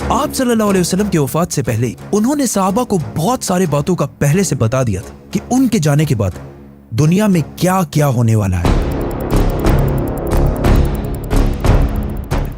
आप सल्लल्लाहु अलैहि वसल्लम की वफात से पहले उन्होंने सहाबा को बहुत सारे बातों का पहले से बता दिया था कि उनके जाने के बाद दुनिया में क्या क्या होने वाला है।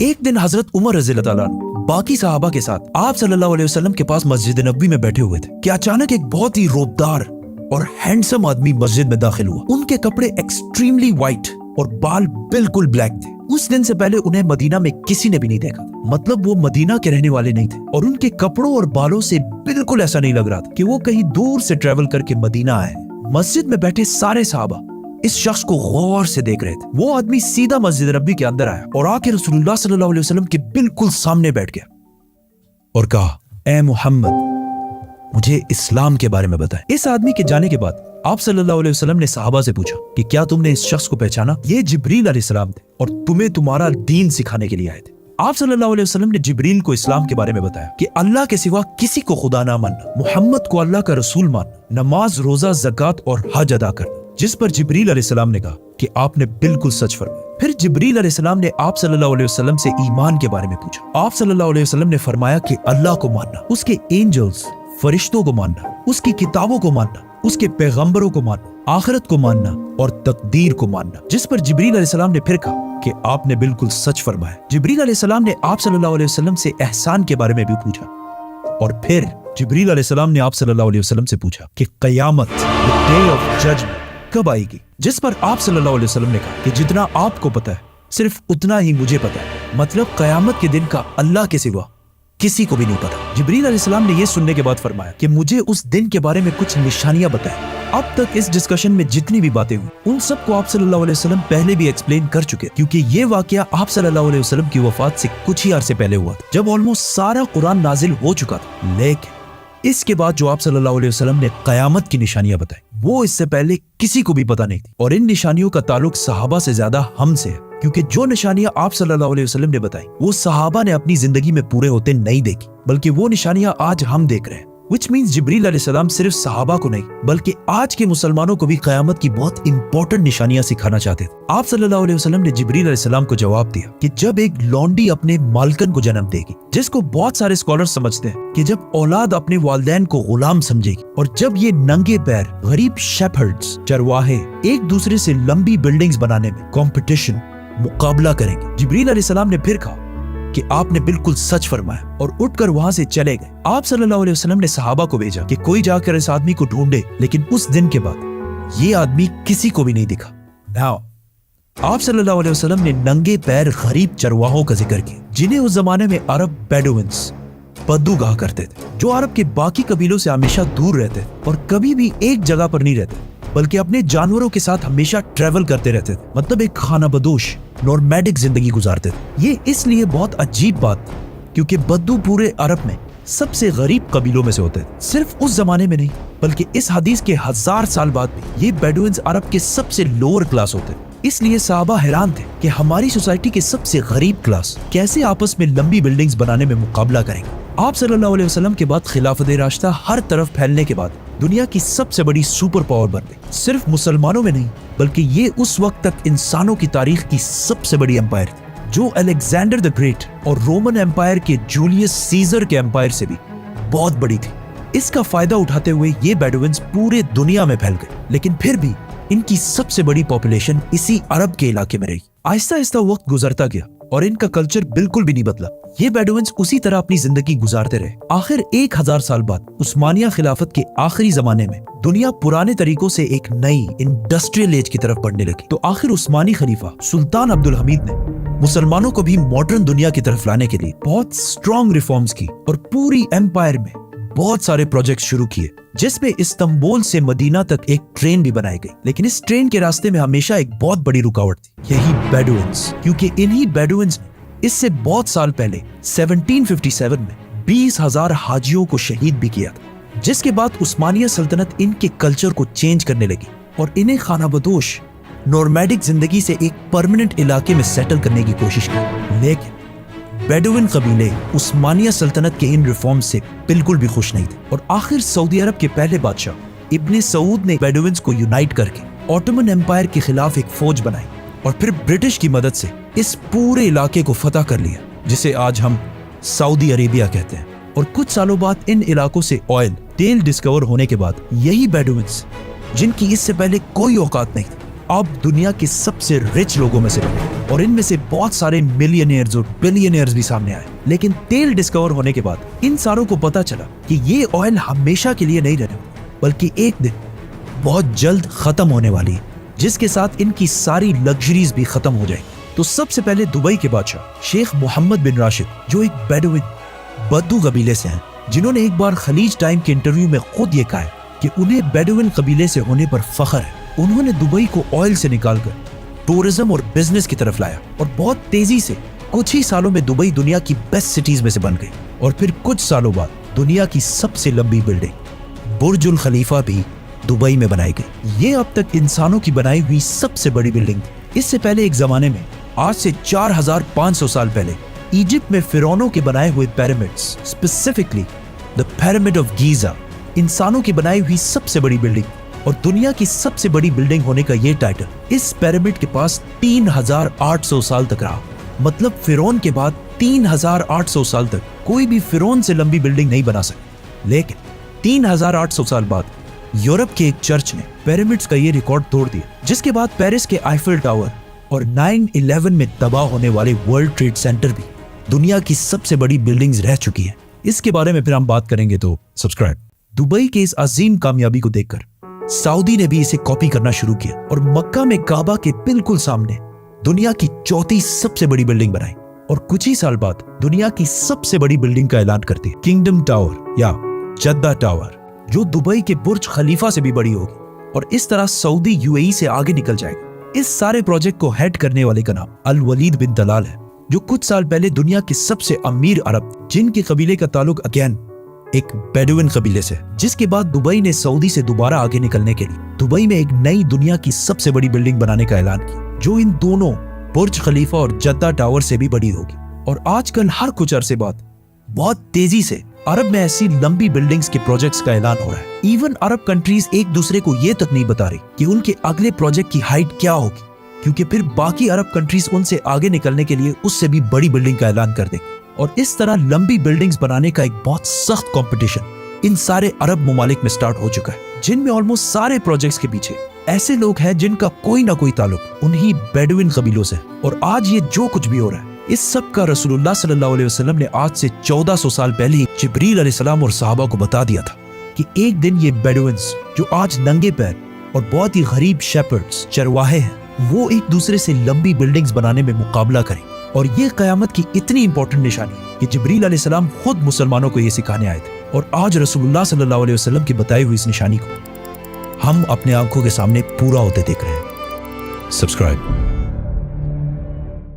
एक दिन हजरत उमर रज़ी अल्लाह तआला अन्हु बाकी सहाबा के साथ आप सल्लल्लाहु अलैहि वसल्लम के पास मस्जिद नबवी में बैठे हुए थे कि अचानक एक बहुत ही रोबदार और हैंडसम आदमी मस्जिद में दाखिल हुआ। उनके कपड़े एक्सट्रीमली व्हाइट और बाल बिल्कुल ब्लैक थे। उस दिन से पहले उन्हें मदीना में किसी ने भी नहीं देखा था, मतलब वो मदीना के रहने वाले नहीं थे और उनके कपड़ों और बालों से बिल्कुल ऐसा नहीं लग रहा था कि वो कहीं दूर से ट्रेवल करके मदीना आए। मस्जिद में बैठे सारे सहाबा इस शख्स को गौर से देख रहे थे। वो आदमी सीधा मस्जिद नबी के अंदर आया और आके रसूलुल्लाह सल्लल्लाहु अलैहि वसल्लम के बिल्कुल सामने बैठ गया और कहा, ए मोहम्मद, मुझे इस्लाम के बारे में बताएं। इस आदमी के जाने के बाद आप सल्लल्लाहु अलैहि वसल्लम ने सहाबा से पूछा कि क्या तुमने इस शख्स को पहचाना? ये जिब्रील अलैहिस्सलाम थे और तुम्हें तुम्हारा दीन सिखाने के लिए आए थे। आप सल्लल्लाहु अलैहि वसल्लम ने जिब्रील को इस्लाम के बारे में बताया कि अल्लाह के सिवा किसी को खुदा ना मानना, मोहम्मद को अल्लाह का रसूल मानना, नमाज, रोजा, ज़कात और हज अदा करना। जिस पर जिब्रील अलैहिस्सलाम ने कहा कि आपने बिल्कुल सच फरमाया। फिर जिब्रील अलैहिस्सलाम ने आप सल्लल्लाहु अलैहि वसल्लम से ईमान के बारे में पूछा। आप सल्लल्लाहु अलैहि वसल्लम ने फरमाया कि अल्लाह को मानना, उसके एंजल्स, फरिश्तों को मानना, उसकी किताबों को मानना, उसके पैगंबरों को मानना, आखिरत को मानना और तकदीर को मानना। जिस पर जिब्रील अलैहिस्सलाम ने फिर कहा कि आपने बिल्कुल सच फरमाया। जिब्रील अलैहिस्सलाम ने आप सल्लल्लाहु अलैहि वसल्लम से एहसान के बारे में भी पूछा और फिर जिब्रील अलैहिस्सलाम ने आप सल्लल्लाहु अलैहि वसल्लम से पूछा कि क़यामत, द डे ऑफ जजमेंट, कब आएगी? जिस पर आप सल्लल्लाहु अलैहि वसल्लम ने कहा कि जितना आपको पता है सिर्फ उतना ही मुझे पता है, मतलब क़यामत के दिन का अल्लाह के सिवा किसी को भी नहीं पता। जिब्रील अलैहिस्सलाम ने यह सुनने के बाद फरमाया कि मुझे उस दिन के बारे में कुछ निशानियां बताएं। अब तक इस डिस्कशन में जितनी भी बातें हुई उन सबको आप सल्लल्लाहु अलैहि वसल्लम पहले भी एक्सप्लेन कर चुके, क्योंकि ये वाकया आप सल्लल्लाहु अलैहि वसल्लम की वफात से कुछ ही अरसे पहले हुआ था, जब ऑलमोस्ट सारा कुरान नाजिल हो चुका था। लेकिन इसके बाद जो आप सल्लल्लाहु अलैहि वसल्लम ने क़यामत की निशानियां बताई, वो इससे पहले किसी को भी पता नहीं थी। और इन निशानियों का ताल्लुक सहाबा से ज्यादा हमसे है, क्योंकि जो निशानियां आप सल्लल्लाहु अलैहि वसल्लम ने बताई वो सहाबा ने अपनी जिंदगी में पूरे होते नहीं देखी, बल्कि वो निशानियां आज हम देख रहे हैं। Which means जिब्रील अलैहिस्सलाम सिर्फ सहाबा को नहीं बल्कि आज के मुसलमानों को भी क़यामत की बहुत इंपॉर्टेंट निशानियां सिखाना चाहते थे। आप सल्लल्लाहु अलैहि वसल्लम ने जिब्रील अलैहिस्सलाम को जवाब दिया कि जब एक लौंडी अपने मालकन को जन्म देगी, जिसको बहुत सारे स्कॉलर्स समझते हैं कि जब औलाद अपने वालिदैन को गुलाम समझेगी, और जब ये नंगे पैर गरीब शेफर्ड्स, चरवाहे एक दूसरे से लंबी बिल्डिंग्स बनाने में कंपटीशन, मुकाबला करेंगे। जिब्रील अलैहिस्सलाम ने फिर कहा कि आपने बिल्कुल सच फरमाया और उठकर वहां से चले गए। आप सल्लल्लाहु अलैहि वसल्लम ने सहाबा को भेजा कि कोई जाकर इस आदमी को ढूंढे, लेकिन उस दिन के बाद ये आदमी किसी को भी नहीं दिखा। Now, आप सल्लल्लाहु अलैहि वसल्लम ने नंगे पैर गरीब चरवाहों का जिक्र किया, जिन्हें उस जमाने में अरब बेडुइन्स, बद्दू कहा करते थे, जो अरब के बाकी कबीलों से हमेशा दूर रहते थे और कभी भी एक जगह पर नहीं रहते, बल्कि अपने जानवरों के साथ हमेशा ट्रेवल करते रहते थे, मतलब एक खाना बदोश नॉर्मैडिक जिंदगी गुजारते थे। ये इसलिए बहुत अजीब बात क्योंकि बद्दू पूरे अरब में सबसे गरीब कबीलों में से होते थे। सिर्फ उस जमाने में नहीं बल्कि इस हदीस के 1000 साल बाद भी ये बेडुइन्स अरब के सबसे लोअर क्लास होते थे। इसलिए सहाबा हैरान थे कि हमारी सोसाइटी के सबसे गरीब क्लास कैसे आपस में लंबी बिल्डिंग्स बनाने में मुकाबला करेंगे। आप सल्लल्लाहु अलैहि वसल्लम के बाद खिलाफत राशिदा हर तरफ फैलने के बाद दुनिया की सबसे बड़ी सुपर पावर बन गई। सिर्फ मुसलमानों में नहीं बल्कि ये उस वक्त तक इंसानों की तारीख की सबसे बड़ी एम्पायर थी, जो अलेक्जेंडर द ग्रेट और रोमन एम्पायर के जूलियस सीजर के एम्पायर से भी बहुत बड़ी थी। इसका फायदा उठाते हुए ये बेडुइन्स पूरे दुनिया में फैल गए, लेकिन फिर भी इनकी सबसे बड़ी पॉपुलेशन इसी अरब के इलाके में रही। आहिस्ता आहिस्ता वक्त गुजरता गया और इनका कल्चर बिल्कुल भी नहीं बदला। ये बेडुइन्स उसी तरह अपनी जिंदगी गुजारते रहे। आखिर 1000 साल बाद उस्मानिया खिलाफत के आखिरी जमाने में दुनिया पुराने तरीकों से एक नई इंडस्ट्रियल एज की तरफ बढ़ने लगी, तो आखिर उस्मानी खलीफा सुल्तान अब्दुल हमीद ने मुसलमानों को भी मॉडर्न दुनिया की तरफ लाने के लिए बहुत स्ट्रॉन्ग रिफॉर्म्स की और पूरी एम्पायर में बहुत सारे प्रोजेक्ट शुरू किए, जिसमें इस्तांबुल से मदीना तक एक ट्रेन भी बनाई गई। लेकिन इस ट्रेन के रास्ते में हमेशा एक बहुत बड़ी रुकावट थी, यही बेडुइन्स, क्योंकि इन्हीं बेडुइन्स ने इससे बहुत साल पहले 1757 में 20,000 हाजियों को शहीद भी किया था, जिसके बाद उस्मानिया सल्तनत इनके कल्चर को चेंज करने लगी और इन्हें खानाबदोश नॉर्मैडिक जिंदगी से एक परमानेंट इलाके में सेटल करने की कोशिश की। लेकिन बेडुइन कबीले उस्मानिया सल्तनत के इन रिफॉर्म्स से बिल्कुल भी खुश नहीं थे और आखिर सऊदी अरब के पहले बादशाह इब्ने सऊद ने बेडुइन्स को यूनाइट करके ऑटोमन एम्पायर के खिलाफ एक फौज बनाई और फिर ब्रिटिश की मदद से इस पूरे इलाके को फतह कर लिया, जिसे आज हम सऊदी अरेबिया कहते हैं। और कुछ सालों बाद इन इलाकों से ऑयल, तेल डिस्कवर होने के बाद यही बेडुइन्स, जिनकी इससे पहले कोई औकात नहीं थी, अब दुनिया के सबसे रिच लोगों में से बने और इनमें से बहुत सारे मिलियनियर्स और बिलियनियर्स भी सामने आए। लेकिन तेल डिस्कवर होने के बाद इन सारों को पता चला कि ये ऑयल हमेशा के लिए नहीं रहने वाली, बल्कि एक दिन बहुत जल्द खत्म होने वाली है, जिसके साथ इनकी सारी लग्जरीज भी खत्म हो जाएगी। तो सबसे पहले दुबई के बादशाह शेख मोहम्मद बिन राशिद, जो एक बेडुइन बद्दू कबीले से हैं, जिन्होंने एक बार खलीज टाइम के इंटरव्यू में खुद ये कहा है कि उन्हें बेडुइन कबीले से होने पर फख्र है। उन्होंने दुबई को ऑयल से निकालकर टूरिज्म और बिजनेस की तरफ लाया और बहुत तेजी से कुछ ही सालों में दुबई दुनिया की बेस्ट सिटीज में से बन गई। और फिर कुछ सालों बाद दुनिया की सबसे लंबी बिल्डिंग बुर्जुल खलीफा भी दुबई में बनाई गई। ये अब तक इंसानों की बनाई हुई सबसे बड़ी बिल्डिंग थी। इससे पहले एक जमाने में, आज से 4500 साल पहले, इजिप्ट में फिरौनों के बनाए हुए pyramids, specifically the pyramid of Giza, इंसानों की बनाई हुई सबसे बड़ी बिल्डिंग और दुनिया की सबसे बड़ी बिल्डिंग होने का ये टाइटल इस पिरामिड के पास 3800 साल तक रहा। मतलब फिरौन के बाद 3800 साल तक कोई भी फिरौन से लंबी बिल्डिंग नहीं बना सकी। लेकिन 3800 साल बाद यूरोप के एक चर्च ने पिरामिड्स का ये रिकॉर्ड तोड़ दिया, जिसके बाद पेरिस के आईफिल टावर और 9/11 में तबाह होने वाले वर्ल्ड ट्रेड सेंटर भी दुनिया की सबसे बड़ी बिल्डिंग्स रह चुकी है। इसके बारे में फिर हम बात करेंगे, तो सब्सक्राइब। दुबई के इस अजीम कामयाबी को देखकर सऊदी ने भी इसे कॉपी करना शुरू किया और मक्का में काबा के बिल्कुल सामने दुनिया की चौथी सबसे बड़ी बिल्डिंग बनाई और कुछ ही साल बाद दुनिया की सबसे बड़ी बिल्डिंग का ऐलान करती है, किंगडम टावर या जद्दा टावर, जो दुबई के बुर्ज खलीफा से भी बड़ी होगी और इस तरह सऊदी यूएई से आगे निकल जाएगा। इस सारे प्रोजेक्ट को हेड करने वाले का नाम अल वलीद बिन तलाल है, जो कुछ साल पहले दुनिया के सबसे अमीर अरब जिन के कबीले का ताल्लुक अगेन एक बेडुइन कबीले से, जिसके बाद दुबई ने सऊदी से दोबारा आगे निकलने के लिए दुबई में एक नई दुनिया की सबसे बड़ी बिल्डिंग बनाने का ऐलान किया, जो इन दोनों बुर्ज खलीफा और जद्दा टावर से भी बड़ी होगी। और आजकल हर कुछ अरसे बाद बहुत तेजी से अरब में ऐसी लंबी बिल्डिंग्स के प्रोजेक्ट्स का ऐलान हो रहा है। इवन अरब कंट्रीज एक दूसरे को ये तक नहीं बता रही कि उनके अगले प्रोजेक्ट की हाइट क्या होगी, क्योंकि फिर बाकी अरब कंट्रीज उनसे आगे निकलने के लिए उससे भी बड़ी बिल्डिंग का ऐलान कर देंगे। और इस तरह लंबी बिल्डिंग्स बनाने का एक बहुत सख्त कंपटीशन इन सारे अरब ममालिक में स्टार्ट हो चुका है, जिनमें ऑलमोस्ट सारे प्रोजेक्ट्स के पीछे ऐसे लोग हैं जिनका कोई ना कोई ताल्लुक उन्हीं बेडुइन कबीलों से। और आज ये जो कुछ भी हो रहा है, इस सब का रसूलुल्लाह सल्लल्लाहु अलैहि वसल्लम ने आज से 1400 साल पहले ही जिब्रील अलैहिस्सलाम और सहाबा को बता दिया था कि एक दिन ये बेडुइन्स, जो आज नंगे पैर और बहुत ही गरीब शेपर्ड्स, चरवाहे हैं, वो एक दूसरे से लंबी बिल्डिंग्स बनाने में मुकाबला करें। और ये क़यामत की इतनी इंपॉर्टेंट निशानी है कि जिब्रील अलैहिस्सलाम खुद मुसलमानों को ये सिखाने आए थे। और आज रसूलुल्लाह सल्लल्लाहु अलैहि वसल्लम की बताई हुई इस निशानी को हम अपने आंखों के सामने पूरा होते देख रहे हैं। सब्सक्राइब।